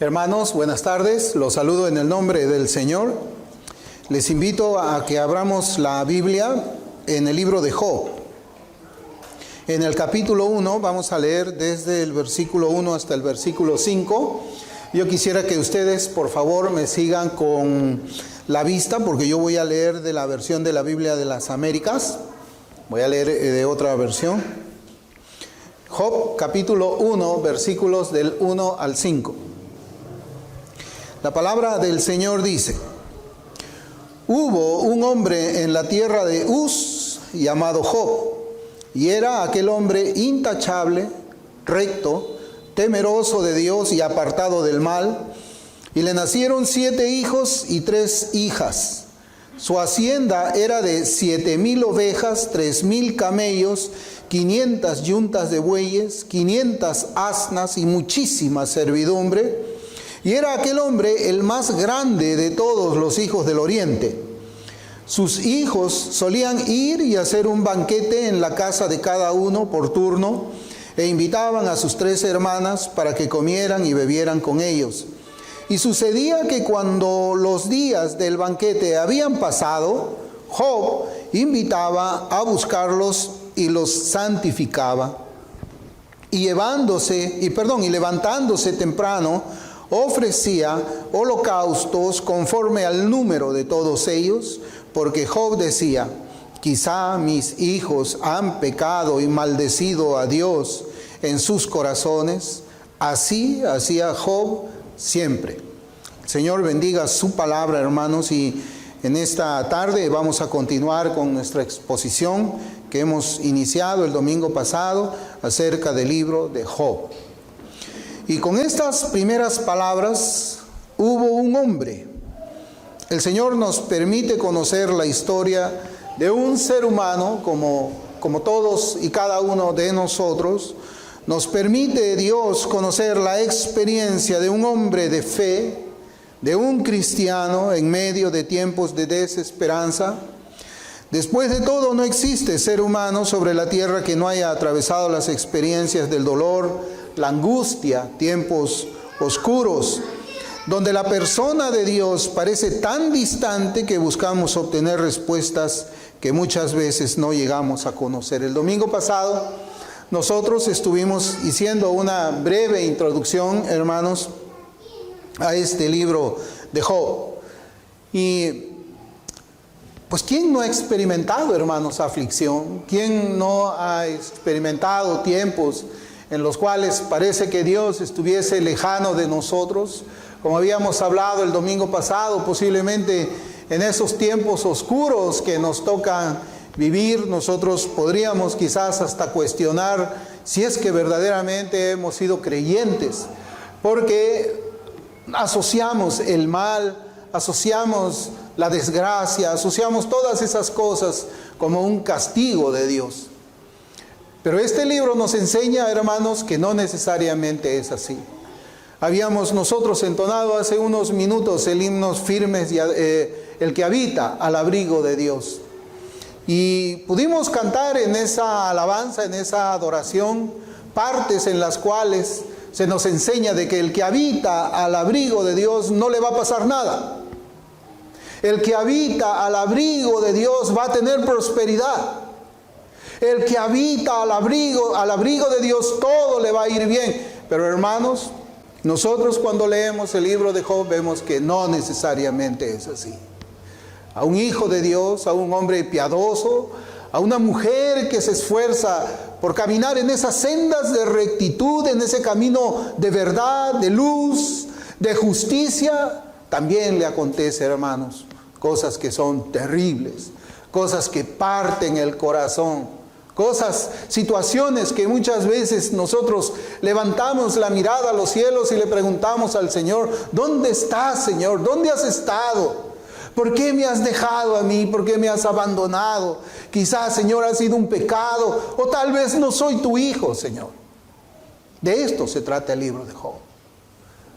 Hermanos, buenas tardes. Los saludo en el nombre del Señor. Les invito a que abramos la Biblia en el libro de Job. En el capítulo 1 vamos a leer desde el versículo 1 hasta el versículo 5. Yo quisiera que ustedes, por favor, me sigan con la vista, porque yo voy a leer de la versión de la Biblia de las Américas. Voy a leer de otra versión. Job, capítulo 1, versículos del 1 al 5. La palabra del Señor dice: Hubo un hombre en la tierra de Uz llamado Job, y era aquel hombre intachable, recto, temeroso de Dios y apartado del mal, y le nacieron 7 hijos y 3 hijas. Su hacienda era de 7,000 ovejas, 3,000 camellos, 500 yuntas de bueyes, 500 asnas y muchísima servidumbre. Y era aquel hombre el más grande de todos los hijos del oriente. Sus hijos solían ir y hacer un banquete en la casa de cada uno por turno, e invitaban a sus 3 hermanas para que comieran y bebieran con ellos. Y sucedía que cuando los días del banquete habían pasado, Job invitaba a buscarlos y los santificaba. Y levantándose temprano, ofrecía holocaustos conforme al número de todos ellos, porque Job decía: quizá mis hijos han pecado y maldecido a Dios en sus corazones. Así hacía Job siempre. El Señor bendiga su palabra, hermanos, y en esta tarde vamos a continuar con nuestra exposición que hemos iniciado el domingo pasado acerca del libro de Job. Y con estas primeras palabras, hubo un hombre. El Señor nos permite conocer la historia de un ser humano como todos y cada uno de nosotros. Nos permite Dios conocer la experiencia de un hombre de fe, de un cristiano en medio de tiempos de desesperanza. Después de todo, no existe ser humano sobre la tierra que no haya atravesado las experiencias del dolor, la angustia, tiempos oscuros, donde la persona de Dios parece tan distante que buscamos obtener respuestas que muchas veces no llegamos a conocer. El domingo pasado nosotros estuvimos haciendo una breve introducción, hermanos, a este libro de Job. Y pues, ¿quién no ha experimentado, hermanos, aflicción? ¿Quién no ha experimentado tiempos en los cuales parece que Dios estuviese lejano de nosotros? Como habíamos hablado el domingo pasado, posiblemente en esos tiempos oscuros que nos toca vivir, nosotros podríamos quizás hasta cuestionar si es que verdaderamente hemos sido creyentes, porque asociamos el mal, asociamos la desgracia, asociamos todas esas cosas como un castigo de Dios. Pero este libro nos enseña, hermanos, que no necesariamente es así. Habíamos nosotros entonado hace unos minutos el himno Firmes, el que habita al abrigo de Dios. Y pudimos cantar en esa alabanza, en esa adoración, partes en las cuales se nos enseña de que el que habita al abrigo de Dios no le va a pasar nada. El que habita al abrigo de Dios va a tener prosperidad. El que habita al abrigo de Dios, todo le va a ir bien. Pero, hermanos, nosotros cuando leemos el libro de Job vemos que no necesariamente es así. A un hijo de Dios, a un hombre piadoso, a una mujer que se esfuerza por caminar en esas sendas de rectitud, en ese camino de verdad, de luz, de justicia, también le acontece, hermanos, cosas que son terribles, cosas que parten el corazón. Situaciones que muchas veces nosotros levantamos la mirada a los cielos y le preguntamos al Señor: ¿dónde estás, Señor? ¿Dónde has estado? ¿Por qué me has dejado a mí? ¿Por qué me has abandonado? Quizás, Señor, ha sido un pecado, o tal vez no soy tu hijo, Señor. De esto se trata el libro de Job.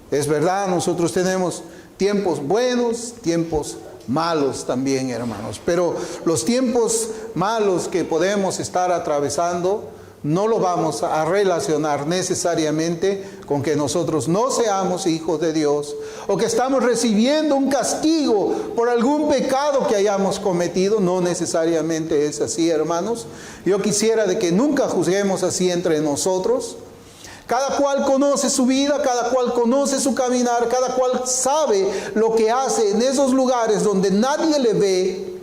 Es verdad, nosotros tenemos tiempos buenos, tiempos malos también, hermanos. Pero los tiempos malos que podemos estar atravesando no lo vamos a relacionar necesariamente con que nosotros no seamos hijos de Dios o que estamos recibiendo un castigo por algún pecado que hayamos cometido. No necesariamente es así, hermanos. Yo quisiera de que nunca juzguemos así entre nosotros. Cada cual conoce su vida, cada cual conoce su caminar, cada cual sabe lo que hace en esos lugares donde nadie le ve.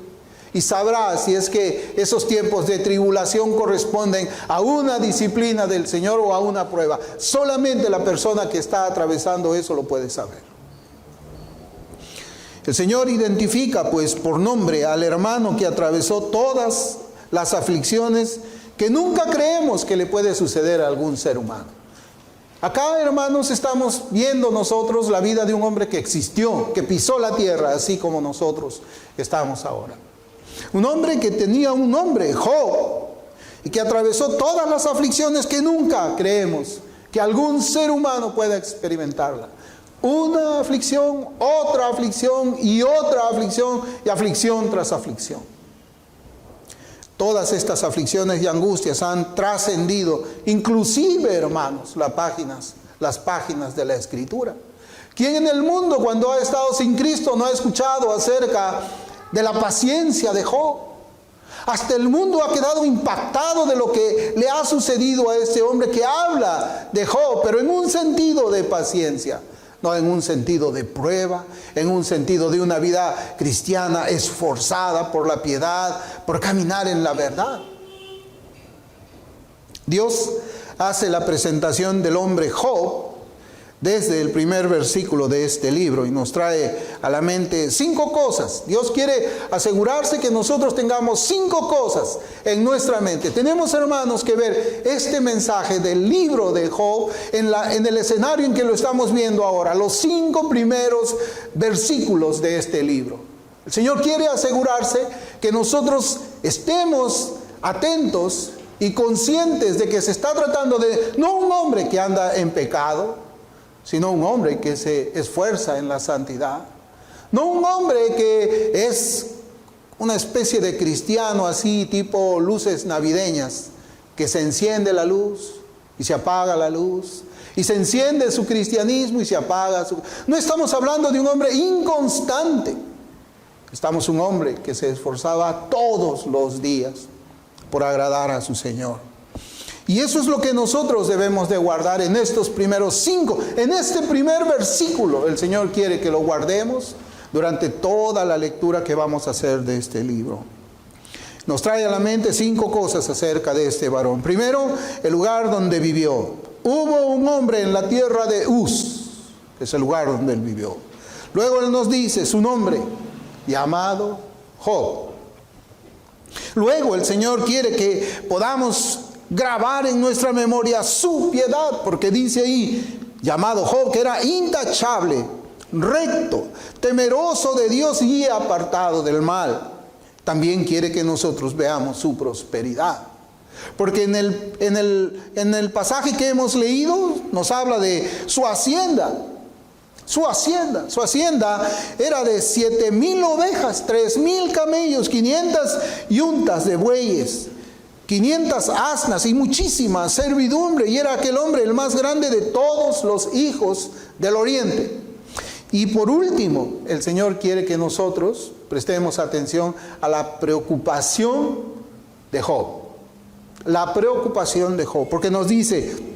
Y sabrá si es que esos tiempos de tribulación corresponden a una disciplina del Señor o a una prueba. Solamente la persona que está atravesando eso lo puede saber. El Señor identifica pues por nombre al hermano que atravesó todas las aflicciones que nunca creemos que le puede suceder a algún ser humano. Acá, hermanos, estamos viendo nosotros la vida de un hombre que existió, que pisó la tierra, así como nosotros estamos ahora. Un hombre que tenía un nombre, Job, y que atravesó todas las aflicciones que nunca creemos que algún ser humano pueda experimentarla. Una aflicción, otra aflicción y otra aflicción y aflicción tras aflicción. Todas estas aflicciones y angustias han trascendido, inclusive, hermanos, las páginas de la Escritura. ¿Quién en el mundo, cuando ha estado sin Cristo, no ha escuchado acerca de la paciencia de Job? Hasta el mundo ha quedado impactado de lo que le ha sucedido a este hombre que habla de Job, pero en un sentido de paciencia, no en un sentido de prueba, en un sentido de una vida cristiana esforzada por la piedad, por caminar en la verdad. Dios hace la presentación del hombre Job desde el primer versículo de este libro y nos trae a la mente 5 cosas. Dios quiere asegurarse que nosotros tengamos 5 cosas en nuestra mente. Tenemos, hermanos, que ver este mensaje del libro de Job en el escenario en que lo estamos viendo ahora, los 5 primeros versículos de este libro. El Señor quiere asegurarse que nosotros estemos atentos y conscientes de que se está tratando de no un hombre que anda en pecado, sino un hombre que se esfuerza en la santidad. No un hombre que es una especie de cristiano así tipo luces navideñas, que se enciende la luz y se apaga la luz, y se enciende su cristianismo y se apaga su... No estamos hablando de un hombre inconstante. Estamos un hombre que se esforzaba todos los días por agradar a su Señor. Y eso es lo que nosotros debemos de guardar en estos primeros 5. En este primer versículo, el Señor quiere que lo guardemos durante toda la lectura que vamos a hacer de este libro. Nos trae a la mente 5 cosas acerca de este varón. Primero, el lugar donde vivió. Hubo un hombre en la tierra de Uz, que es el lugar donde él vivió. Luego él nos dice su nombre, llamado Job. Luego el Señor quiere que podamos grabar en nuestra memoria su piedad, porque dice ahí, llamado Job, que era intachable, recto, temeroso de Dios y apartado del mal. También quiere que nosotros veamos su prosperidad, porque en el pasaje que hemos leído nos habla de su hacienda. Su hacienda era de 7,000 ovejas, 3,000 camellos, 500 yuntas de bueyes, 500 asnas y muchísima servidumbre, y era aquel hombre el más grande de todos los hijos del oriente. Y por último, el Señor quiere que nosotros prestemos atención a la preocupación de Job. La preocupación de Job, porque nos dice: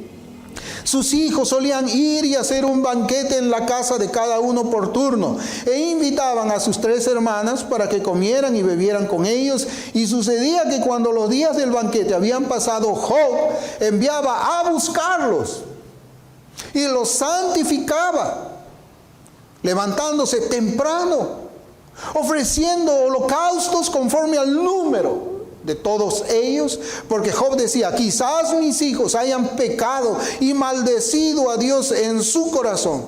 sus hijos solían ir y hacer un banquete en la casa de cada uno por turno, e invitaban a sus 3 hermanas para que comieran y bebieran con ellos. Y sucedía que cuando los días del banquete habían pasado, Job enviaba a buscarlos y los santificaba, levantándose temprano, ofreciendo holocaustos conforme al número de todos ellos, porque Job decía: quizás mis hijos hayan pecado y maldecido a Dios en su corazón.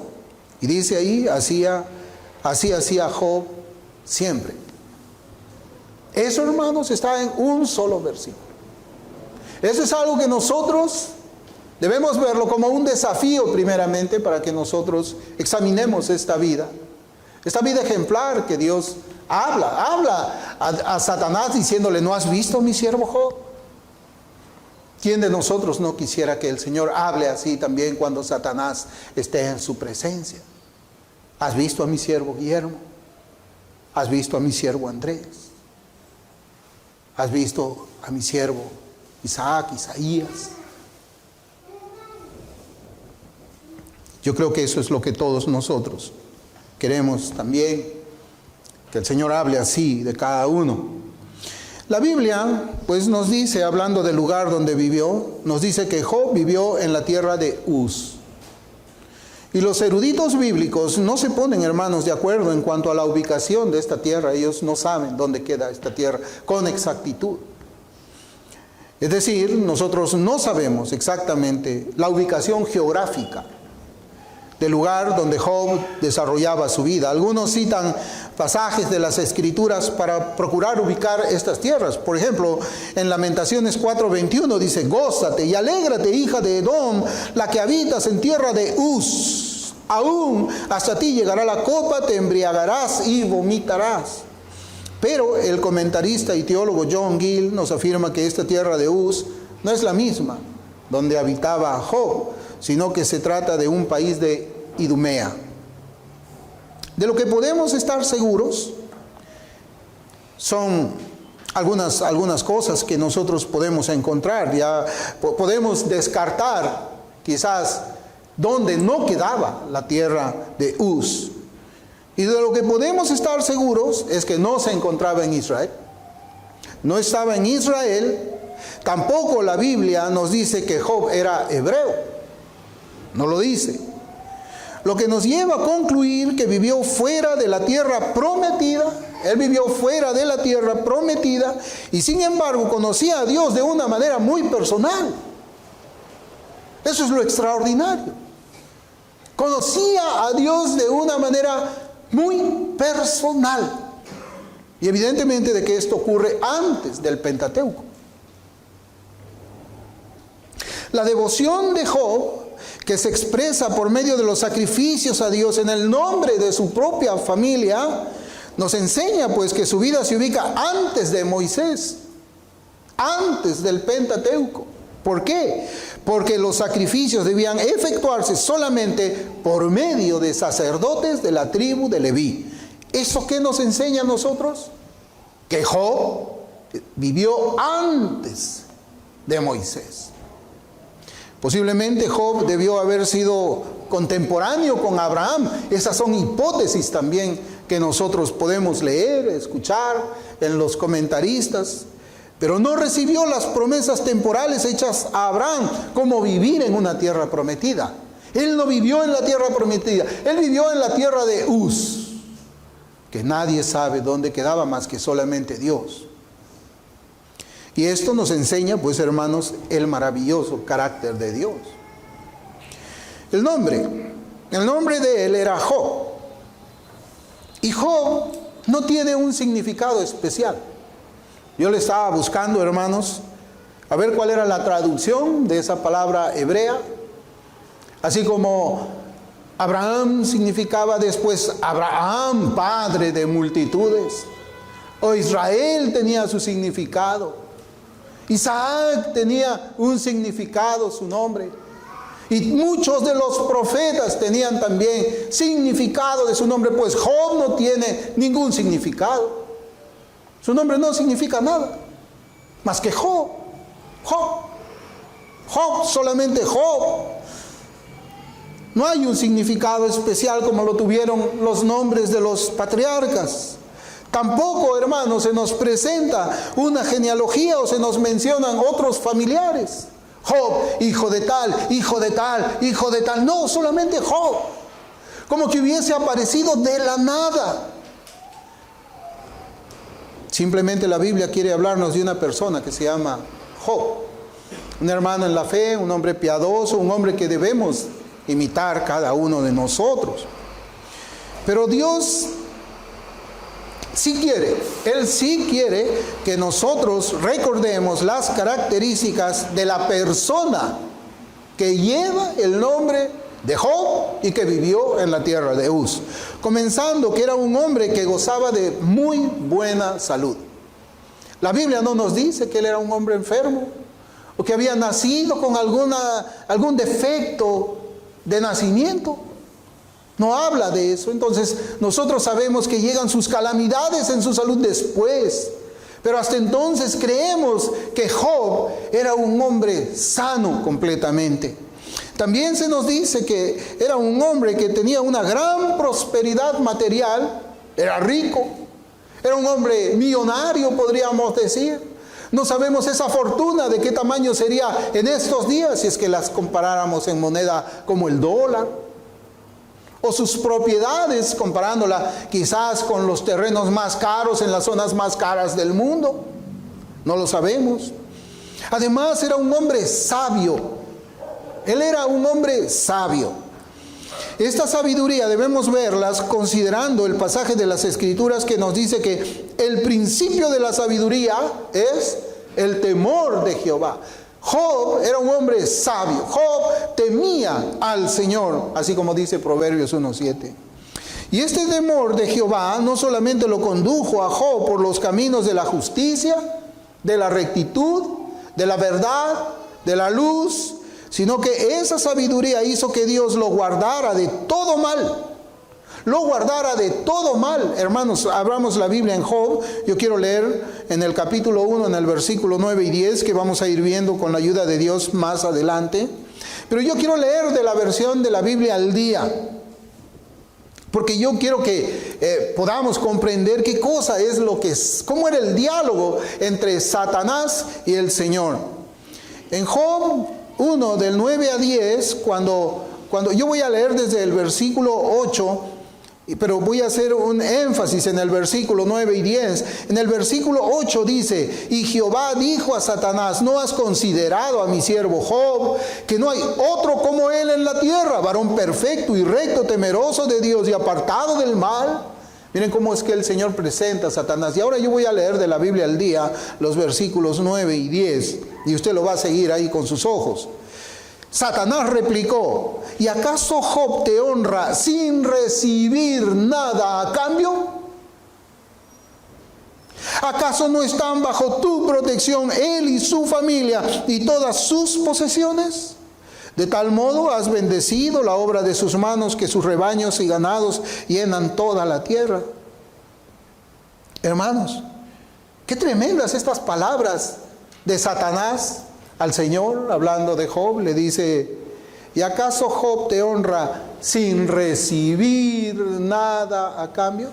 Y dice ahí, así hacía Job siempre. Eso, hermanos, está en un solo versículo. Eso es algo que nosotros debemos verlo como un desafío primeramente, para que nosotros examinemos esta vida ejemplar que Dios habla a Satanás diciéndole: ¿no has visto mi siervo Job? ¿Quién de nosotros no quisiera que el Señor hable así también cuando Satanás esté en su presencia? ¿Has visto a mi siervo Guillermo? ¿Has visto a mi siervo Andrés? ¿Has visto a mi siervo Isaac, Isaías? Yo creo que eso es lo que todos nosotros queremos también, que el Señor hable así de cada uno. La Biblia, pues nos dice, hablando del lugar donde vivió, nos dice que Job vivió en la tierra de Uz. Y los eruditos bíblicos no se ponen, hermanos, de acuerdo en cuanto a la ubicación de esta tierra. Ellos no saben dónde queda esta tierra con exactitud. Es decir, nosotros no sabemos exactamente la ubicación geográfica del lugar donde Job desarrollaba su vida. Algunos citan pasajes de las Escrituras para procurar ubicar estas tierras. Por ejemplo, en Lamentaciones 4:21 dice: gózate y alégrate, hija de Edom, la que habitas en tierra de Uz. Aún hasta ti llegará la copa, te embriagarás y vomitarás. Pero el comentarista y teólogo John Gill nos afirma que esta tierra de Uz no es la misma donde habitaba Job, sino que se trata de un país de Idumea. De lo que podemos estar seguros son algunas cosas que nosotros podemos encontrar. Ya podemos descartar quizás donde no quedaba la tierra de Uz. Y de lo que podemos estar seguros es que no se encontraba en Israel. No estaba en Israel. Tampoco la Biblia nos dice que Job era hebreo. No lo dice. Lo que nos lleva a concluir que vivió fuera de la tierra prometida. Él vivió fuera de la tierra prometida y sin embargo conocía a Dios de una manera muy personal. Eso es lo extraordinario. Conocía a Dios de una manera muy personal. Y evidentemente de que esto ocurre antes del Pentateuco. La devoción de Job, que se expresa por medio de los sacrificios a Dios en el nombre de su propia familia, nos enseña pues que su vida se ubica antes de Moisés, antes del Pentateuco. ¿Por qué? Porque los sacrificios debían efectuarse solamente por medio de sacerdotes de la tribu de Leví. ¿Eso qué nos enseña a nosotros? Que Job vivió antes de Moisés. Posiblemente Job debió haber sido contemporáneo con Abraham. Esas son hipótesis también que nosotros podemos leer, escuchar en los comentaristas. Pero no recibió las promesas temporales hechas a Abraham, como vivir en una tierra prometida. Él no vivió en la tierra prometida, él vivió en la tierra de Uz, que nadie sabe dónde quedaba más que solamente Dios. Y esto nos enseña, pues hermanos, el maravilloso carácter de Dios. El nombre de él era Job. Y Job no tiene un significado especial. Yo le estaba buscando, hermanos, a ver cuál era la traducción de esa palabra hebrea. Así como Abraham significaba después Abraham, padre de multitudes. O Israel tenía su significado. Isaac tenía un significado, su nombre. Y muchos de los profetas tenían también significado de su nombre, pues Job no tiene ningún significado. Su nombre no significa nada, más que Job. Job, solamente Job. No hay un significado especial como lo tuvieron los nombres de los patriarcas. Tampoco, hermanos, se nos presenta una genealogía o se nos mencionan otros familiares. Job, hijo de tal, hijo de tal, hijo de tal. No, solamente Job. Como que hubiese aparecido de la nada. Simplemente la Biblia quiere hablarnos de una persona que se llama Job. Un hermano en la fe, un hombre piadoso, un hombre que debemos imitar cada uno de nosotros. Pero Dios Él sí quiere que nosotros recordemos las características de la persona que lleva el nombre de Job y que vivió en la tierra de Uz. Comenzando que era un hombre que gozaba de muy buena salud. La Biblia no nos dice que él era un hombre enfermo o que había nacido con algún defecto de nacimiento. No habla de eso. Entonces nosotros sabemos que llegan sus calamidades en su salud después. Pero hasta entonces creemos que Job era un hombre sano completamente. También se nos dice que era un hombre que tenía una gran prosperidad material, era rico, era un hombre millonario, podríamos decir. No sabemos esa fortuna de qué tamaño sería en estos días si es que las comparáramos en moneda como el dólar. O sus propiedades, comparándola quizás con los terrenos más caros en las zonas más caras del mundo. No lo sabemos. Además era un hombre sabio. Él era un hombre sabio. Esta sabiduría debemos verlas considerando el pasaje de las Escrituras que nos dice que el principio de la sabiduría es el temor de Jehová. Job era un hombre sabio. Job temía al Señor, así como dice Proverbios 1:7. Y este temor de Jehová no solamente lo condujo a Job por los caminos de la justicia, de la rectitud, de la verdad, de la luz, sino que esa sabiduría hizo que Dios lo guardara de todo mal. Lo guardara de todo mal. Hermanos, abramos la Biblia en Job. Yo quiero leer en el capítulo 1, en el versículo 9 y 10, que vamos a ir viendo con la ayuda de Dios más adelante. Pero yo quiero leer de la versión de la Biblia al día, porque yo quiero que podamos comprender qué cosa es lo que es, cómo era el diálogo entre Satanás y el Señor. En Job 1, del 9 a 10, cuando yo voy a leer desde el versículo 8, pero voy a hacer un énfasis en el versículo 9 y 10. En el versículo 8 dice: y Jehová dijo a Satanás: ¿no has considerado a mi siervo Job, que no hay otro como él en la tierra, varón perfecto y recto, temeroso de Dios y apartado del mal? Miren cómo es que el Señor presenta a Satanás. Y ahora yo voy a leer de la Biblia al día los versículos 9 y 10. Y usted lo va a seguir ahí con sus ojos. Satanás replicó: ¿y acaso Job te honra sin recibir nada a cambio? ¿Acaso no están bajo tu protección él y su familia y todas sus posesiones? De tal modo has bendecido la obra de sus manos, que sus rebaños y ganados llenan toda la tierra. Hermanos, qué tremendas estas palabras de Satanás al Señor, hablando de Job. Le dice: ¿y acaso Job te honra sin recibir nada a cambio?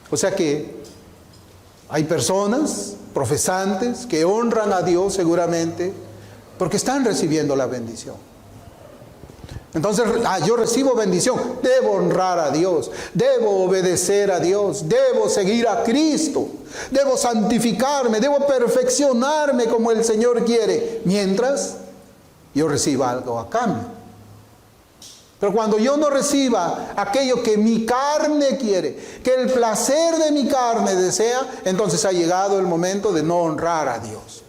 O sea que hay personas profesantes que honran a Dios seguramente porque están recibiendo la bendición. Entonces, yo recibo bendición, debo honrar a Dios, debo obedecer a Dios, debo seguir a Cristo, debo santificarme, debo perfeccionarme como el Señor quiere, mientras yo reciba algo a cambio. Pero cuando yo no reciba aquello que mi carne quiere, que el placer de mi carne desea, entonces ha llegado el momento de no honrar a Dios.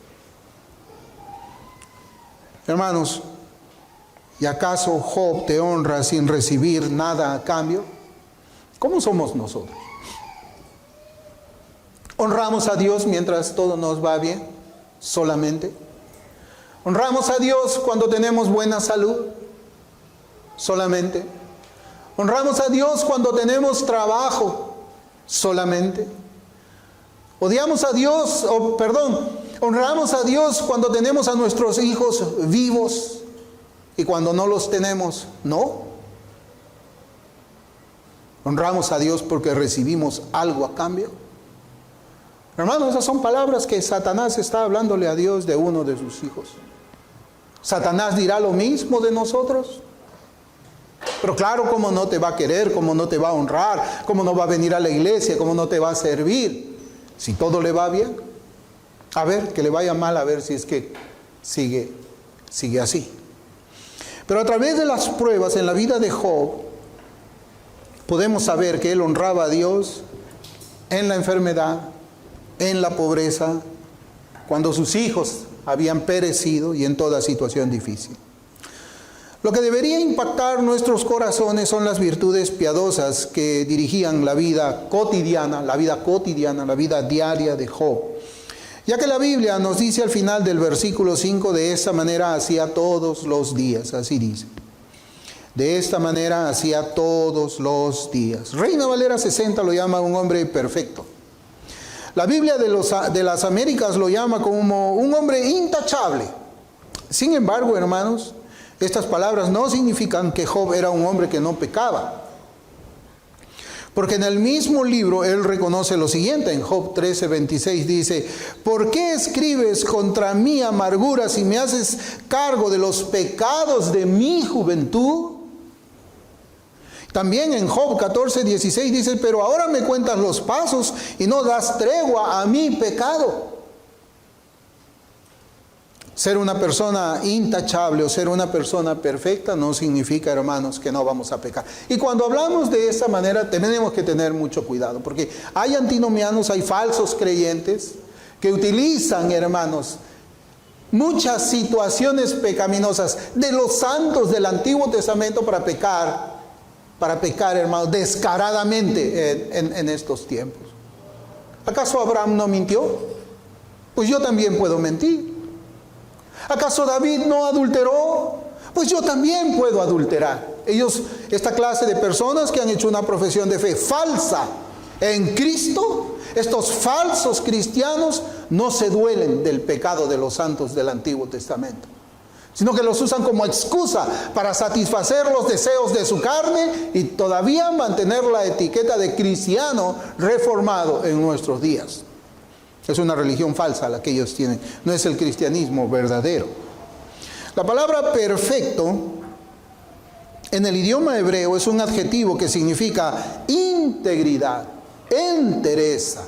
Hermanos, ¿y acaso Job te honra sin recibir nada a cambio? ¿Cómo somos nosotros? ¿Honramos a Dios mientras todo nos va bien? Solamente. ¿Honramos a Dios cuando tenemos buena salud? Solamente. ¿Honramos a Dios cuando tenemos trabajo? Solamente. ¿Honramos a Dios cuando tenemos a nuestros hijos vivos? Y cuando no los tenemos, no. ¿Honramos a Dios porque recibimos algo a cambio? Hermanos, esas son palabras que Satanás está hablándole a Dios de uno de sus hijos. ¿Satanás dirá lo mismo de nosotros? Pero claro, ¿cómo no te va a querer? ¿Cómo no te va a honrar? ¿Cómo no va a venir a la iglesia? ¿Cómo no te va a servir? Si todo le va bien. A ver, que le vaya mal, a ver si es que sigue así. Pero a través de las pruebas en la vida de Job, podemos saber que él honraba a Dios en la enfermedad, en la pobreza, cuando sus hijos habían perecido y en toda situación difícil. Lo que debería impactar nuestros corazones son las virtudes piadosas que dirigían la vida cotidiana, la vida diaria de Job. Ya que la Biblia nos dice al final del versículo 5, de esta manera hacía todos los días, así dice. De esta manera hacía todos los días. Reina Valera 60 lo llama un hombre perfecto. La Biblia de las Américas lo llama como un hombre intachable. Sin embargo, hermanos, estas palabras no significan que Job era un hombre que no pecaba. Porque en el mismo libro él reconoce lo siguiente, en Job 13:26 dice: ¿por qué escribes contra mí amarguras y me haces cargo de los pecados de mi juventud? También en Job 14:16 dice: pero ahora me cuentas los pasos y no das tregua a mi pecado. Ser una persona intachable o ser una persona perfecta no significa, hermanos, que no vamos a pecar. Y cuando hablamos de esta manera tenemos que tener mucho cuidado, porque hay antinomianos, hay falsos creyentes que utilizan, hermanos, muchas situaciones pecaminosas de los santos del Antiguo Testamento para pecar, hermanos, descaradamente en estos tiempos. ¿Acaso Abraham no mintió? Pues yo también puedo mentir. ¿Acaso David no adulteró? Pues yo también puedo adulterar. Esta clase de personas que han hecho una profesión de fe falsa en Cristo, estos falsos cristianos no se duelen del pecado de los santos del Antiguo Testamento, sino que los usan como excusa para satisfacer los deseos de su carne y todavía mantener la etiqueta de cristiano reformado en nuestros días. Es una religión falsa la que ellos tienen, no es el cristianismo verdadero. La palabra perfecto en el idioma hebreo es un adjetivo que significa integridad, entereza.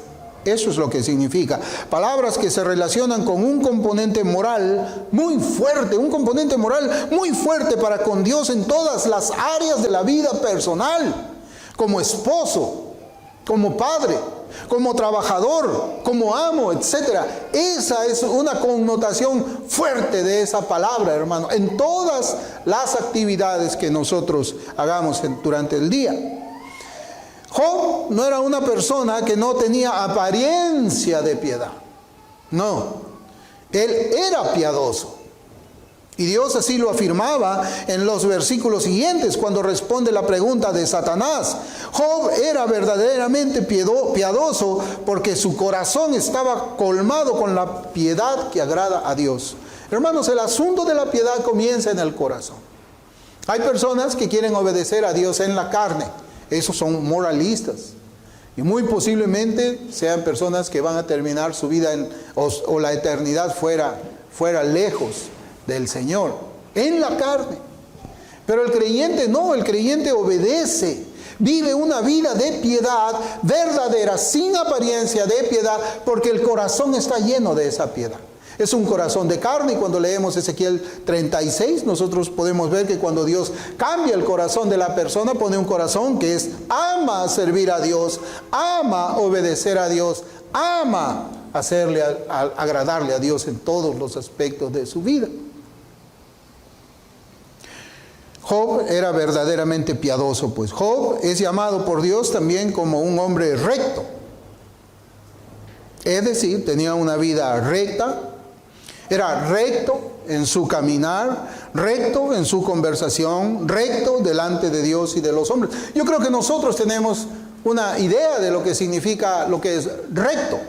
Eso es lo que significa. Palabras que se relacionan con un componente moral muy fuerte, un componente moral muy fuerte para con Dios en todas las áreas de la vida personal, como esposo, como padre, como trabajador, como amo, etc. Esa es una connotación fuerte de esa palabra, hermano, en todas las actividades que nosotros hagamos durante el día. Job no era una persona que no tenía apariencia de piedad. No, él era piadoso. Y Dios así lo afirmaba en los versículos siguientes cuando responde la pregunta de Satanás. Job era verdaderamente piadoso porque su corazón estaba colmado con la piedad que agrada a Dios. Hermanos, el asunto de la piedad comienza en el corazón. Hay personas que quieren obedecer a Dios en la carne. Esos son moralistas. Y muy posiblemente sean personas que van a terminar su vida o la eternidad fuera lejos del Señor, en la carne. Pero el creyente no, el creyente obedece, vive una vida de piedad verdadera, sin apariencia de piedad, porque el corazón está lleno de esa piedad. Es un corazón de carne, y cuando leemos Ezequiel 36, nosotros podemos ver que cuando Dios cambia el corazón de la persona, pone un corazón que ama servir a Dios, ama obedecer a Dios, ama agradarle a Dios en todos los aspectos de su vida. Job era verdaderamente piadoso, pues Job es llamado por Dios también como un hombre recto. Es decir, tenía una vida recta, era recto en su caminar, recto en su conversación, recto delante de Dios y de los hombres. Yo creo que nosotros tenemos una idea de lo que significa lo que es recto.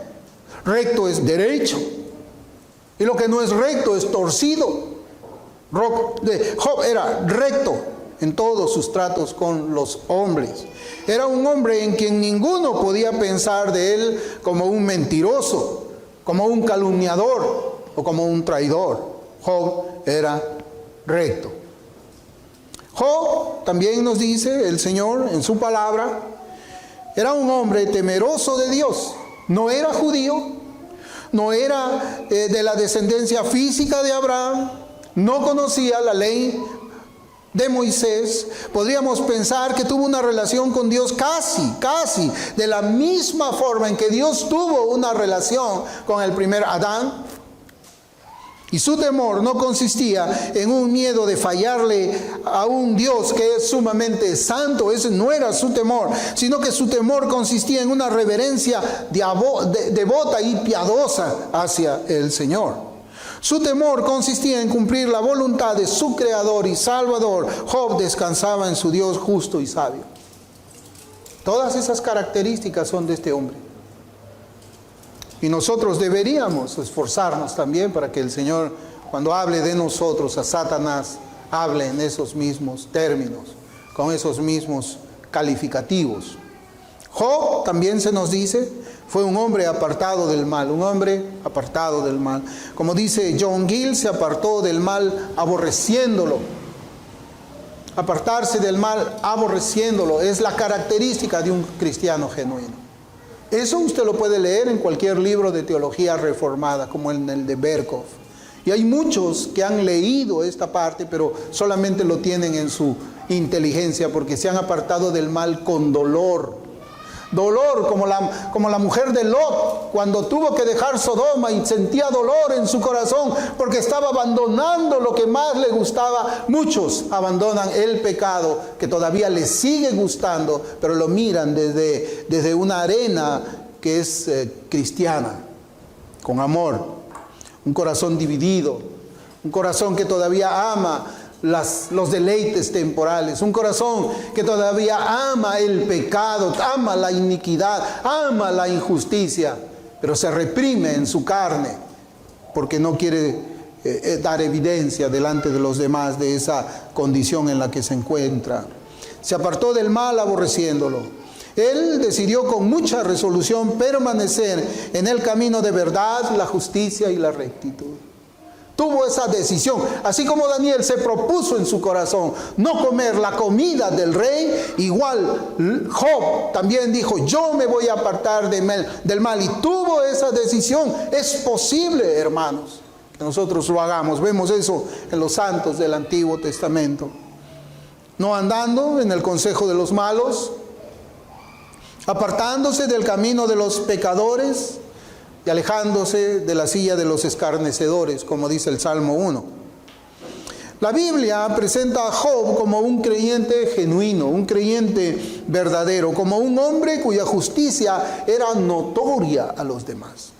Recto es derecho, y lo que no es recto es torcido. Job era recto en todos sus tratos con los hombres. Era un hombre en quien ninguno podía pensar de él como un mentiroso, como un calumniador o como un traidor. Job era recto. Job, también nos dice el Señor en su palabra, era un hombre temeroso de Dios. No era judío, no era de la descendencia física de Abraham, no conocía la ley de Moisés. Podríamos pensar que tuvo una relación con Dios casi de la misma forma en que Dios tuvo una relación con el primer Adán. Y su temor no consistía en un miedo de fallarle a un Dios que es sumamente santo. Ese no era su temor, sino que su temor consistía en una reverencia devota y piadosa hacia el Señor. Su temor consistía en cumplir la voluntad de su Creador y Salvador. Job descansaba en su Dios justo y sabio. Todas esas características son de este hombre. Y nosotros deberíamos esforzarnos también para que el Señor, cuando hable de nosotros a Satanás, hable en esos mismos términos, con esos mismos calificativos. Job, también se nos dice, fue un hombre apartado del mal, un hombre apartado del mal. Como dice John Gill, se apartó del mal aborreciéndolo. Apartarse del mal aborreciéndolo es la característica de un cristiano genuino. Eso usted lo puede leer en cualquier libro de teología reformada, como en el de Berkhof. Y hay muchos que han leído esta parte, pero solamente lo tienen en su inteligencia, porque se han apartado del mal con dolor. Dolor, como la mujer de Lot, cuando tuvo que dejar Sodoma y sentía dolor en su corazón, porque estaba abandonando lo que más le gustaba. Muchos abandonan el pecado, que todavía les sigue gustando, pero lo miran desde una arena que es cristiana, con amor. Un corazón dividido, un corazón que todavía ama los deleites temporales, un corazón que todavía ama el pecado, ama la iniquidad, ama la injusticia, pero se reprime en su carne porque no quiere dar evidencia delante de los demás de esa condición en la que se encuentra. Se apartó del mal aborreciéndolo. Él decidió con mucha resolución permanecer en el camino de verdad, la justicia y la rectitud. Tuvo esa decisión, así como Daniel se propuso en su corazón no comer la comida del rey, igual Job también dijo, yo me voy a apartar del mal, y tuvo esa decisión. Es posible, hermanos, que nosotros lo hagamos. Vemos eso en los santos del Antiguo Testamento. No andando en el consejo de los malos, apartándose del camino de los pecadores, y alejándose de la silla de los escarnecedores, como dice el Salmo 1. La Biblia presenta a Job como un creyente genuino, un creyente verdadero, como un hombre cuya justicia era notoria a los demás.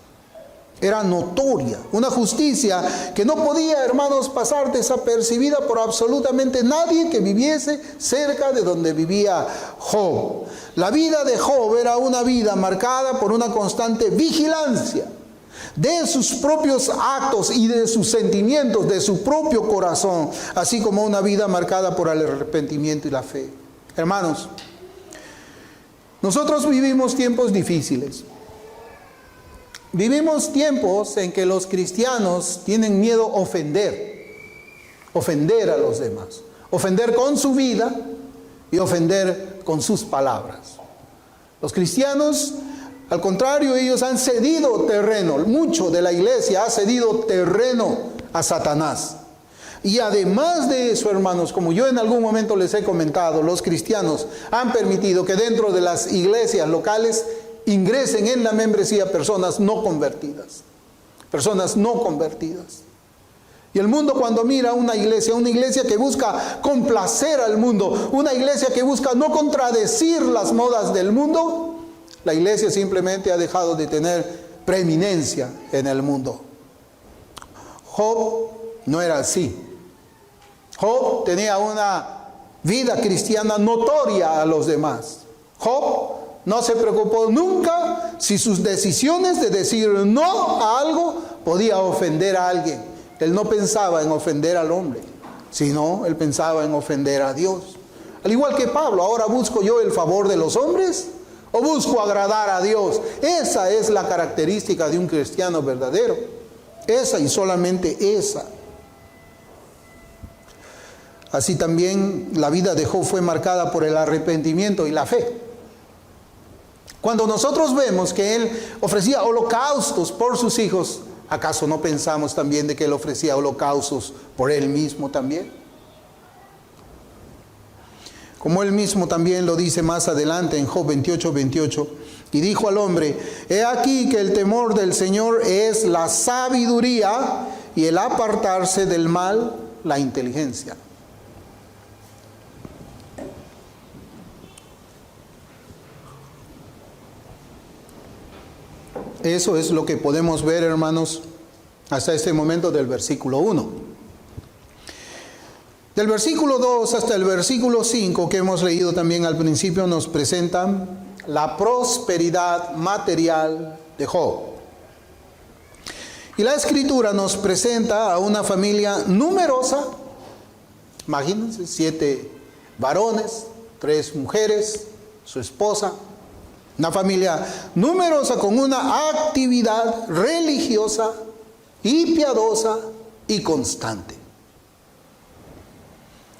Era notoria, una justicia que no podía, hermanos, pasar desapercibida por absolutamente nadie que viviese cerca de donde vivía Job. La vida de Job era una vida marcada por una constante vigilancia de sus propios actos y de sus sentimientos, de su propio corazón, así como una vida marcada por el arrepentimiento y la fe. Hermanos, nosotros vivimos tiempos difíciles. Vivimos tiempos en que los cristianos tienen miedo a ofender a los demás, ofender con su vida y ofender con sus palabras. Los cristianos, al contrario, ellos han cedido terreno, mucho de la iglesia ha cedido terreno a Satanás. Y además de eso, hermanos, como yo en algún momento les he comentado, los cristianos han permitido que dentro de las iglesias locales ingresen en la membresía personas no convertidas. Personas no convertidas. Y el mundo, cuando mira una iglesia que busca complacer al mundo, una iglesia que busca no contradecir las modas del mundo, la iglesia simplemente ha dejado de tener preeminencia en el mundo. Job no era así. Job tenía una vida cristiana notoria a los demás. Job no se preocupó nunca si sus decisiones de decir no a algo podía ofender a alguien. Él no pensaba en ofender al hombre, sino él pensaba en ofender a Dios. Al igual que Pablo, ahora busco yo el favor de los hombres o busco agradar a Dios. Esa es la característica de un cristiano verdadero. Esa y solamente esa. Así también la vida de Job fue marcada por el arrepentimiento y la fe. Cuando nosotros vemos que él ofrecía holocaustos por sus hijos, ¿acaso no pensamos también de que él ofrecía holocaustos por él mismo también? Como él mismo también lo dice más adelante en Job 28:28, y dijo al hombre, he aquí que el temor del Señor es la sabiduría, y el apartarse del mal, la inteligencia. Eso es lo que podemos ver, hermanos, hasta este momento del versículo 1. Del versículo 2 hasta el versículo 5, que hemos leído también al principio, nos presentan la prosperidad material de Job. Y la Escritura nos presenta a una familia numerosa. Imagínense, 7 varones, 3 mujeres, su esposa. Una familia numerosa con una actividad religiosa y piadosa y constante.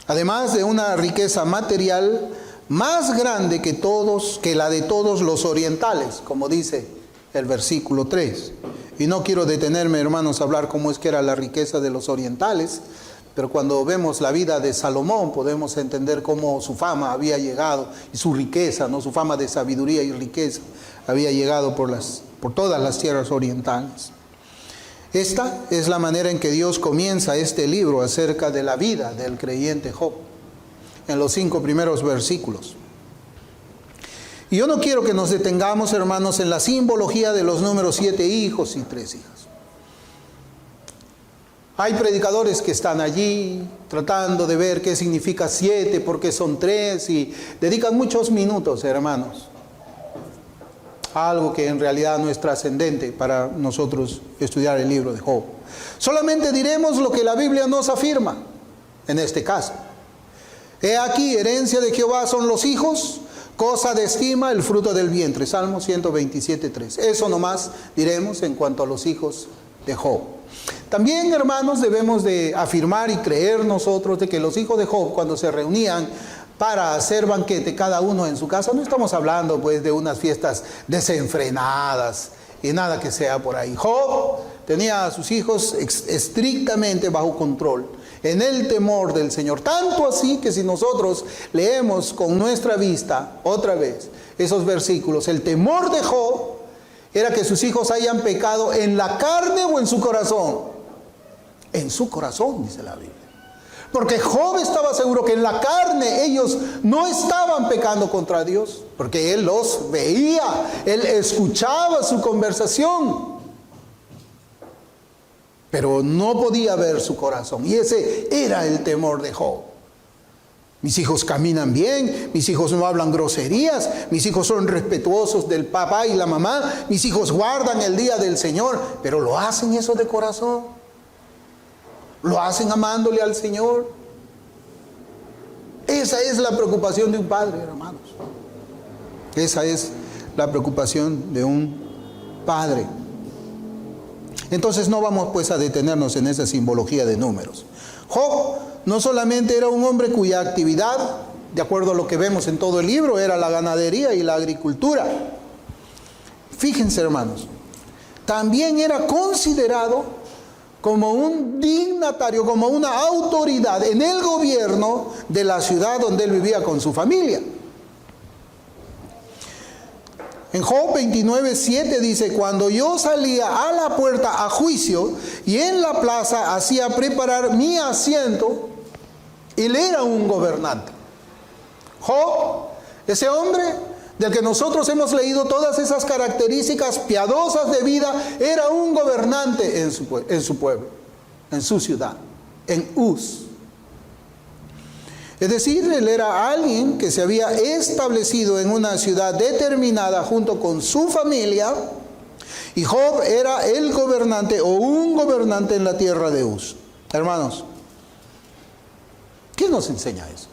Además de una riqueza material más grande que la de todos los orientales, como dice el versículo 3. Y no quiero detenerme, hermanos, a hablar cómo es que era la riqueza de los orientales, pero cuando vemos la vida de Salomón podemos entender cómo su fama había llegado, y su riqueza, ¿no? Su fama de sabiduría y riqueza había llegado por todas las tierras orientales. Esta es la manera en que Dios comienza este libro acerca de la vida del creyente Job, en los 5 primeros versículos. Y yo no quiero que nos detengamos, hermanos, en la simbología de los números 7 hijos y 3 hijas. Hay predicadores que están allí tratando de ver qué significa 7, por qué son 3, y dedican muchos minutos, hermanos, a algo que en realidad no es trascendente para nosotros estudiar el libro de Job. Solamente diremos lo que la Biblia nos afirma, en este caso. He aquí, herencia de Jehová son los hijos, cosa de estima el fruto del vientre. Salmo 127:3. Eso nomás diremos en cuanto a los hijos de Job. También, hermanos, debemos de afirmar y creer nosotros de que los hijos de Job, cuando se reunían para hacer banquete, cada uno en su casa, no estamos hablando pues de unas fiestas desenfrenadas y nada que sea por ahí. Job tenía a sus hijos estrictamente bajo control, en el temor del Señor. Tanto así que si nosotros leemos con nuestra vista otra vez esos versículos, el temor de Job era que sus hijos hayan pecado en la carne o en su corazón. En su corazón, dice la Biblia. Porque Job estaba seguro que en la carne ellos no estaban pecando contra Dios, porque él los veía, él escuchaba su conversación, pero no podía ver su corazón. Y ese era el temor de Job. Mis hijos caminan bien, mis hijos no hablan groserías, mis hijos son respetuosos del papá y la mamá, mis hijos guardan el día del Señor, pero ¿lo hacen eso de corazón? ¿Lo hacen amándole al Señor? Esa es la preocupación de un padre, hermanos. Esa es la preocupación de un padre. Entonces no vamos pues a detenernos en esa simbología de números. Job no solamente era un hombre cuya actividad, de acuerdo a lo que vemos en todo el libro, era la ganadería y la agricultura. Fíjense, hermanos, también era considerado como un dignatario, como una autoridad en el gobierno de la ciudad donde él vivía con su familia. En Job 29:7 dice: cuando yo salía a la puerta a juicio y en la plaza hacía preparar mi asiento, él era un gobernante. Job, ese hombre del que nosotros hemos leído todas esas características piadosas de vida, era un gobernante en su pueblo, en su ciudad, en Uz. Es decir, él era alguien que se había establecido en una ciudad determinada junto con su familia, y Job era el gobernante o un gobernante en la tierra de Uz. Hermanos, ¿qué nos enseña eso?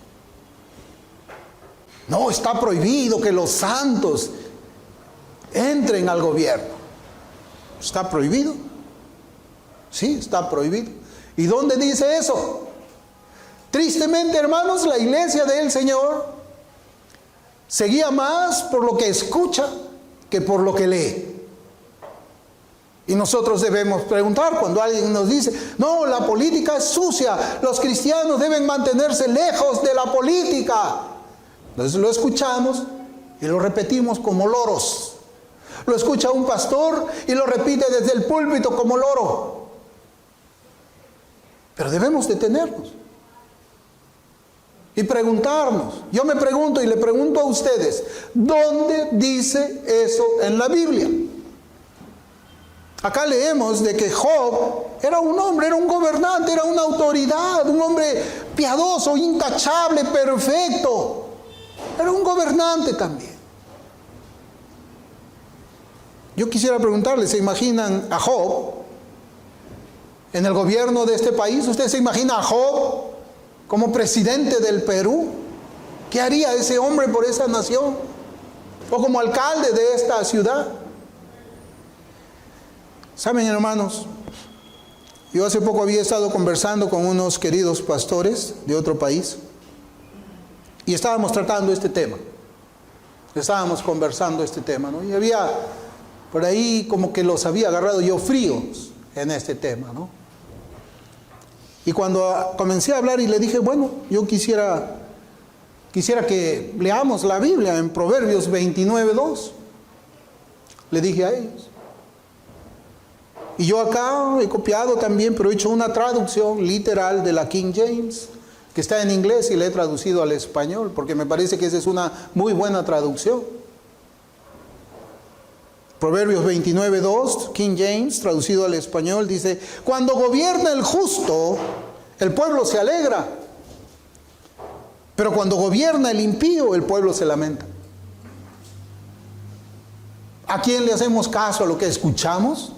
No, está prohibido que los santos entren al gobierno. ¿Está prohibido? Sí, está prohibido. ¿Y dónde dice eso? Tristemente, hermanos, la iglesia del Señor se guía más por lo que escucha que por lo que lee. Y nosotros debemos preguntar cuando alguien nos dice: no, la política es sucia, los cristianos deben mantenerse lejos de la política. Entonces lo escuchamos y lo repetimos como loros. Lo escucha un pastor y lo repite desde el púlpito como loro. Pero debemos detenernos y preguntarnos. Yo me pregunto y le pregunto a ustedes, ¿dónde dice eso en la Biblia? Acá leemos de que Job era un hombre, era un gobernante, era una autoridad, un hombre piadoso, intachable, perfecto. Era un gobernante también. Yo quisiera preguntarles, ¿se imaginan a Job en el gobierno de este país? ¿Usted se imagina a Job como presidente del Perú? ¿Qué haría ese hombre por esa nación? ¿O como alcalde de esta ciudad? ¿Saben, hermanos? Yo hace poco había estado conversando con unos queridos pastores de otro país y estábamos tratando este tema. Estábamos conversando este tema, ¿no? Y había por ahí como que los había agarrado yo fríos en este tema, ¿no? Y cuando comencé a hablar y le dije, bueno, yo quisiera que leamos la Biblia en Proverbios 29:2. Le dije a ellos. Y yo acá he copiado también, pero he hecho una traducción literal de la King James, que está en inglés y la he traducido al español, porque me parece que esa es una muy buena traducción. Proverbios 29:2, King James, traducido al español, dice: cuando gobierna el justo, el pueblo se alegra, pero cuando gobierna el impío, el pueblo se lamenta. ¿A quién le hacemos caso? ¿A lo que escuchamos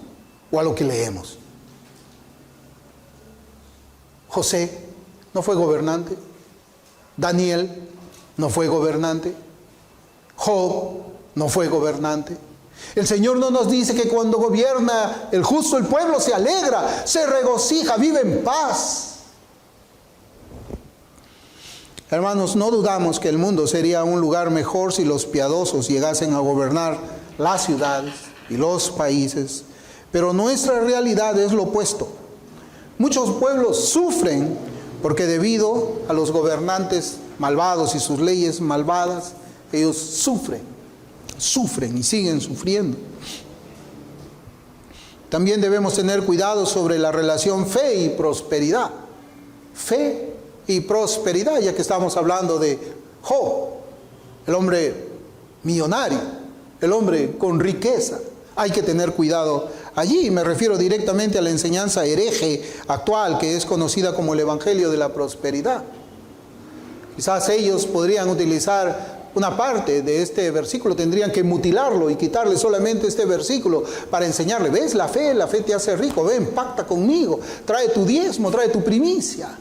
o a lo que leemos? José no fue gobernante. Daniel no fue gobernante. Job no fue gobernante. El Señor no nos dice que cuando gobierna el justo, el pueblo se alegra, se regocija, vive en paz. Hermanos, no dudamos que el mundo sería un lugar mejor si los piadosos llegasen a gobernar las ciudades y los países, pero nuestra realidad es lo opuesto. Muchos pueblos sufren porque debido a los gobernantes malvados y sus leyes malvadas, ellos sufren y siguen sufriendo. También debemos tener cuidado sobre la relación fe y prosperidad. Fe y prosperidad, ya que estamos hablando de Job, el hombre millonario, el hombre con riqueza. Hay que tener cuidado allí. Me refiero directamente a la enseñanza hereje actual, que es conocida como el Evangelio de la Prosperidad. Quizás ellos podrían utilizar una parte de este versículo, tendrían que mutilarlo y quitarle solamente este versículo para enseñarle: ves, la fe te hace rico, ven, pacta conmigo, trae tu diezmo, trae tu primicia.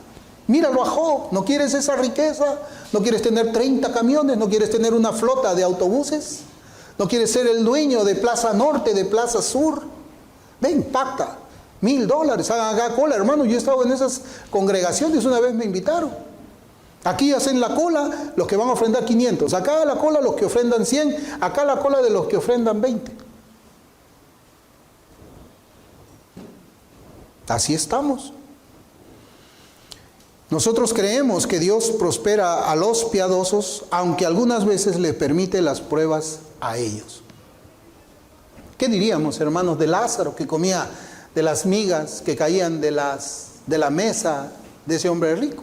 Míralo a Job, ¿no quieres esa riqueza? ¿No quieres tener 30 camiones? ¿No quieres tener una flota de autobuses? ¿No quieres ser el dueño de Plaza Norte, de Plaza Sur? Ven, pacta, $1,000, hagan acá cola, hermano. Yo he estado en esas congregaciones, una vez me invitaron. Aquí hacen la cola los que van a ofrendar 500, acá la cola los que ofrendan 100, acá la cola de los que ofrendan 20. Así estamos. Nosotros creemos que Dios prospera a los piadosos, aunque algunas veces le permite las pruebas a ellos. ¿Qué diríamos, hermanos, de Lázaro, que comía de las migas que caían de la mesa de ese hombre rico?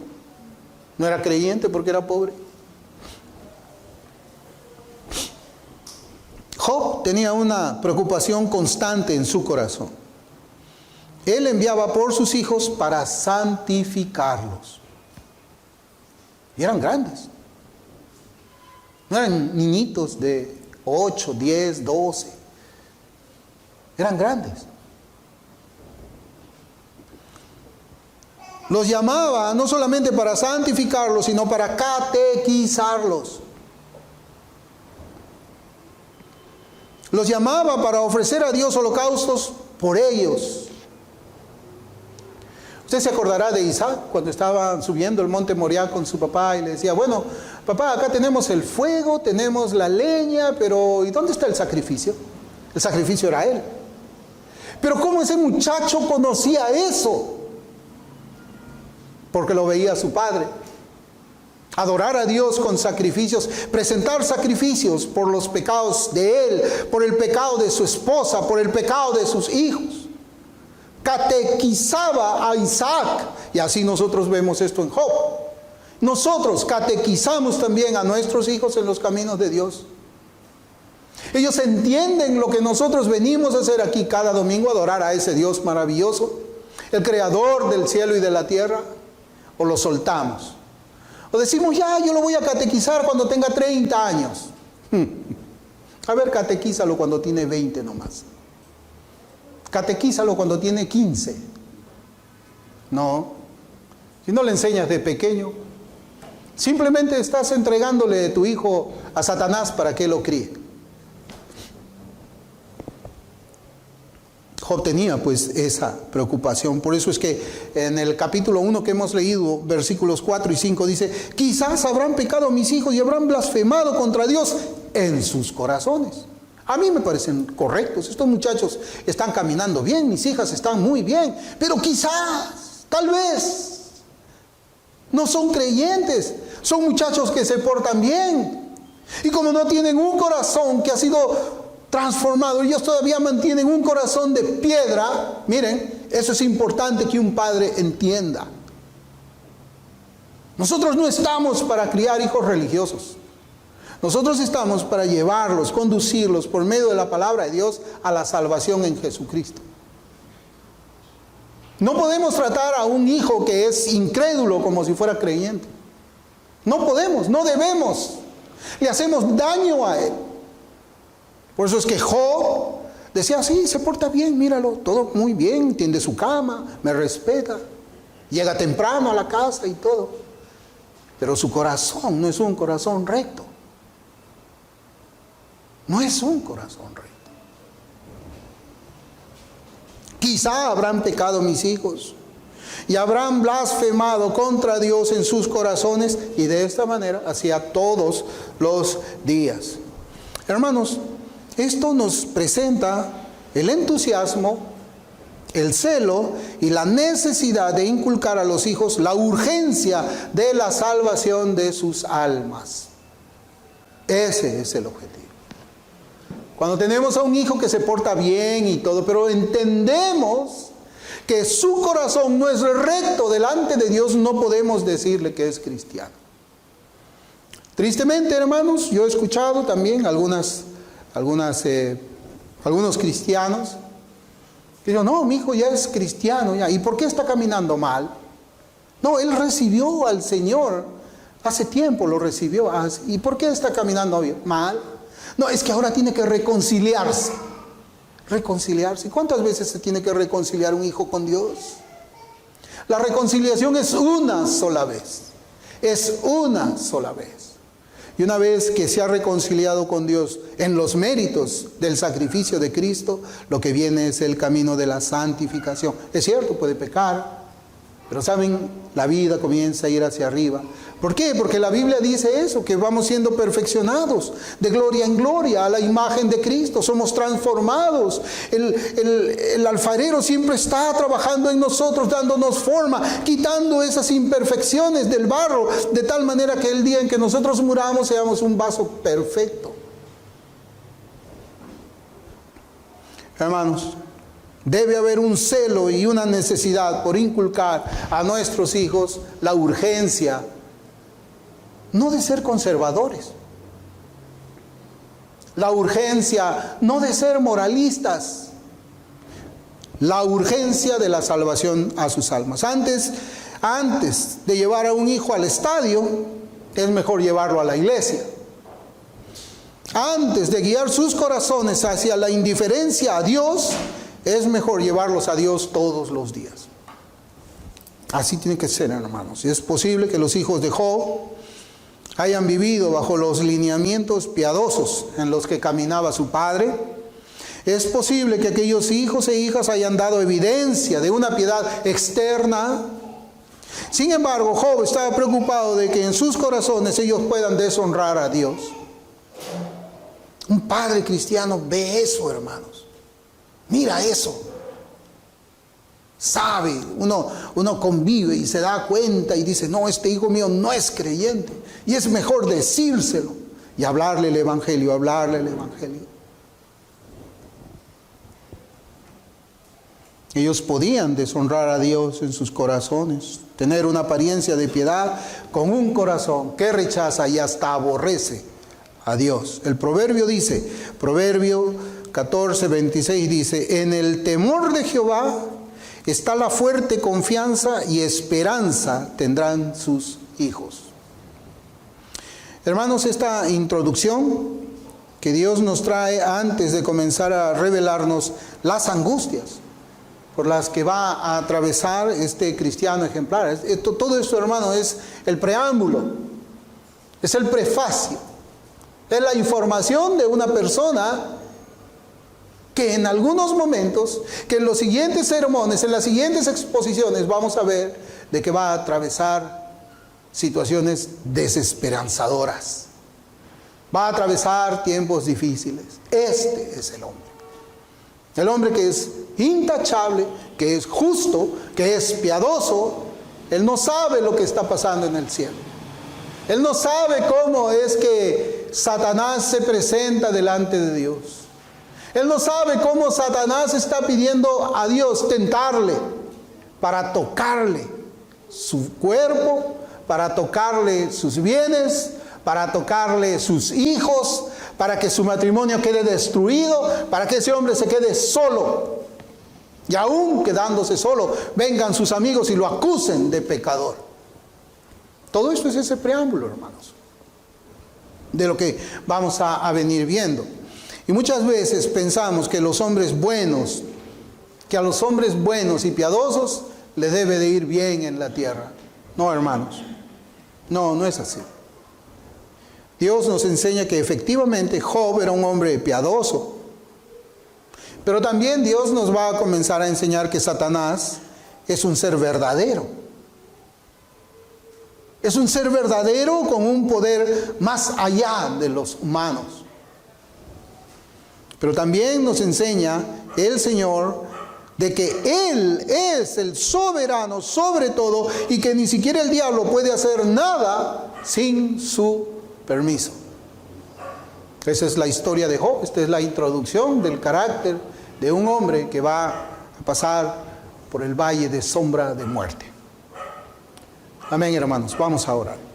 ¿No era creyente porque era pobre? Job tenía una preocupación constante en su corazón. Él enviaba por sus hijos para santificarlos. Y eran grandes. No eran niñitos de 8, 10, 12. Eran grandes. Los llamaba no solamente para santificarlos, sino para catequizarlos. Los llamaba para ofrecer a Dios holocaustos por ellos. Usted se acordará de Isaac cuando estaba subiendo el monte Moriah con su papá y le decía: bueno, papá, acá tenemos el fuego, tenemos la leña, pero ¿y dónde está el sacrificio? El sacrificio era él. Pero ¿cómo ese muchacho conocía eso? Porque lo veía su padre. Adorar a Dios con sacrificios, presentar sacrificios por los pecados de él, por el pecado de su esposa, por el pecado de sus hijos. catequizaba a Isaac. Y así nosotros vemos esto en Job. Nosotros catequizamos también a nuestros hijos en los caminos de Dios. Ellos entienden lo que nosotros venimos a hacer aquí cada domingo, adorar a ese Dios maravilloso, el creador del cielo y de la tierra, o lo soltamos. O decimos, ya, yo lo voy a catequizar cuando tenga 30 años. A ver, catequízalo cuando tiene 20 nomás. Catequízalo cuando tiene 15. No. Si no le enseñas de pequeño, simplemente estás entregándole tu hijo a Satanás para que lo críe. Job tenía pues esa preocupación. Por eso es que en el capítulo 1 que hemos leído, versículos 4 y 5 dice, quizás habrán pecado mis hijos y habrán blasfemado contra Dios en sus corazones. A mí me parecen correctos. Estos muchachos están caminando bien, mis hijas están muy bien, pero quizás, tal vez, no son creyentes. Son muchachos que se portan bien. Y como no tienen un corazón que ha sido transformado, ellos todavía mantienen un corazón de piedra. Miren, eso es importante que un padre entienda. Nosotros no estamos para criar hijos religiosos. Nosotros estamos para llevarlos, conducirlos por medio de la palabra de Dios a la salvación en Jesucristo. No podemos tratar a un hijo que es incrédulo como si fuera creyente. No podemos, no debemos. Le hacemos daño a él. Por eso es que Job decía, sí, se porta bien, míralo, todo muy bien, tiende su cama, me respeta, llega temprano a la casa y todo. Pero su corazón no es un corazón recto. No es un corazón recto. Quizá habrán pecado mis hijos y habrán blasfemado contra Dios en sus corazones, y de esta manera hacía todos los días. Hermanos, esto nos presenta el entusiasmo, el celo y la necesidad de inculcar a los hijos la urgencia de la salvación de sus almas. Ese es el objetivo. Cuando tenemos a un hijo que se porta bien y todo, pero entendemos que su corazón no es recto delante de Dios, no podemos decirle que es cristiano. Tristemente, hermanos, yo he escuchado también algunos cristianos que dicen, no, mi hijo ya es cristiano, ya. ¿Y por qué está caminando mal? No, él recibió al Señor, hace tiempo lo recibió. ¿Y por qué está caminando mal? No, es que ahora tiene que reconciliarse. Reconciliarse. ¿Cuántas veces se tiene que reconciliar un hijo con Dios? La reconciliación es una sola vez. Es una sola vez. Y una vez que se ha reconciliado con Dios en los méritos del sacrificio de Cristo, lo que viene es el camino de la santificación. Es cierto, puede pecar, pero saben, la vida comienza a ir hacia arriba. ¿Por qué? Porque la Biblia dice eso, que vamos siendo perfeccionados de gloria en gloria a la imagen de Cristo. Somos transformados. El alfarero siempre está trabajando en nosotros, dándonos forma, quitando esas imperfecciones del barro, de tal manera que el día en que nosotros muramos seamos un vaso perfecto. Hermanos, debe haber un celo y una necesidad por inculcar a nuestros hijos la urgencia, no de ser conservadores, la urgencia no de ser moralistas, la urgencia de la salvación a sus almas. Antes de llevar a un hijo al estadio, es mejor llevarlo a la iglesia. Antes de guiar sus corazones hacia la indiferencia a Dios, es mejor llevarlos a Dios todos los días. Así tiene que ser, hermanos. Y es posible que los hijos de Job hayan vivido bajo los lineamientos piadosos en los que caminaba su padre. Es posible que aquellos hijos e hijas hayan dado evidencia de una piedad externa. Sin embargo, Job estaba preocupado de que en sus corazones ellos puedan deshonrar a Dios. Un padre cristiano ve eso, hermanos. Mira eso. Sabe, uno convive y se da cuenta y dice, no, este hijo mío no es creyente. Y es mejor decírselo y hablarle el Evangelio, Ellos podían deshonrar a Dios en sus corazones, tener una apariencia de piedad con un corazón que rechaza y hasta aborrece a Dios. El proverbio dice, Proverbio 14:26 dice, en el temor de Jehová está la fuerte confianza y esperanza tendrán sus hijos. Hermanos, esta introducción que Dios nos trae antes de comenzar a revelarnos las angustias por las que va a atravesar este cristiano ejemplar. Todo esto, hermano, es el preámbulo, es el prefacio, es la información de una persona que en algunos momentos, que en los siguientes sermones, en las siguientes exposiciones, vamos a ver de que va a atravesar situaciones desesperanzadoras. Va a atravesar tiempos difíciles. Este es el hombre. El hombre que es intachable, que es justo, que es piadoso. Él no sabe lo que está pasando en el cielo. Él no sabe cómo es que Satanás se presenta delante de Dios. Él no sabe cómo Satanás está pidiendo a Dios tentarle para tocarle su cuerpo, para tocarle sus bienes, para tocarle sus hijos, para que su matrimonio quede destruido, para que ese hombre se quede solo. Y aún quedándose solo, vengan sus amigos y lo acusen de pecador. Todo esto es ese preámbulo, hermanos, de lo que vamos a venir viendo. Y muchas veces pensamos que los hombres buenos, que a los hombres buenos y piadosos les debe de ir bien en la tierra. No, hermanos, no es así. Dios nos enseña que efectivamente Job era un hombre piadoso. Pero también Dios nos va a comenzar a enseñar que Satanás es un ser verdadero. Es un ser verdadero con un poder más allá de los humanos. Pero también nos enseña el Señor de que Él es el soberano sobre todo y que ni siquiera el diablo puede hacer nada sin su permiso. Esa es la historia de Job. Esta es la introducción del carácter de un hombre que va a pasar por el valle de sombra de muerte. Amén, hermanos. Vamos a orar.